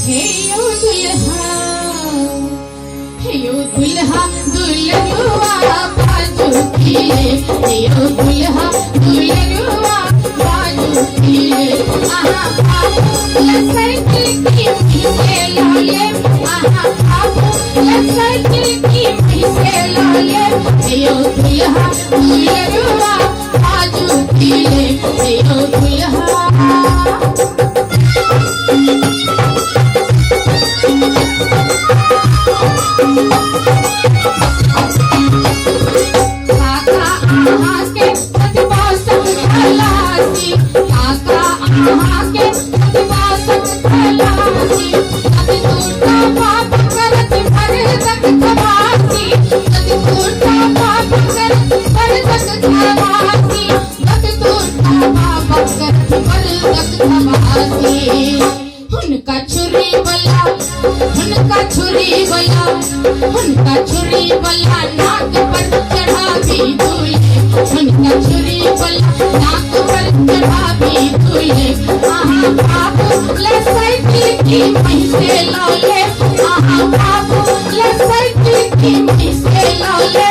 हे यो दुल्हा, हे यो दुल्हा दुल्हनुआ बाजू खिले, हे यो दुल्हा दुल्हनुआ बाजू खिले। आहा बाबू साइकिल की पैसे लाले, आहा बाबू साइकिल की पैसे लाले, हे यो दुल्हा दुल्हनुआ बाजू खिले, हे यो दुल्हा। उनका छुरी बला, उनका छुरी बला, उनका छुरी बला नाक पर चढ़ा भी दूल्हे, उनका छुरी बला नाक पर चढ़ा भी दूल्हे। आहा बाबू साइकिल की पैसे लाले, आहा बाबू साइकिल की पैसे लाले,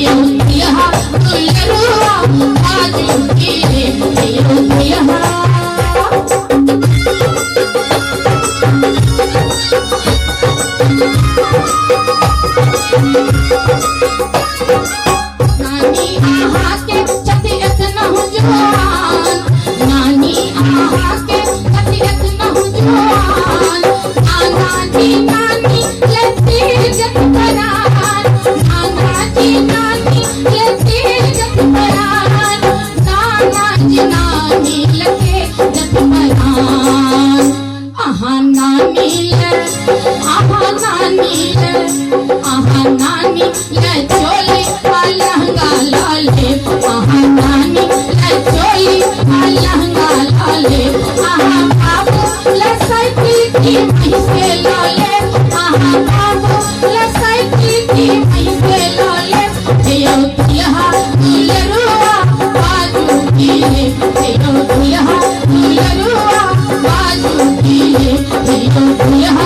यो दुल्हा दुल्हनुआ बाजू खिले, यो दुल्हा। नानी आहा के चतियत नौजवान, नानी आहा के चतियत नौजवान, नाना जी नानी लेती जत बरान, नाना जी नानी लेती जत बरान, नाना जी नानी लेते जत बरान। आहा नानी ले, आहा नानी ले, आहा नानी ले चोली लहंगा लाले, आहा नानी ले चोली लहंगा लाले। आहा बाबू साइकिल की पैसे लाले, आहा बाबू साइकिल की पैसे लाले, यो दुल्हा दुल्हनुआ बाजू खिले, यो दुल्हा दुल्हनुआ बाजू खिले, यो दुल्हा।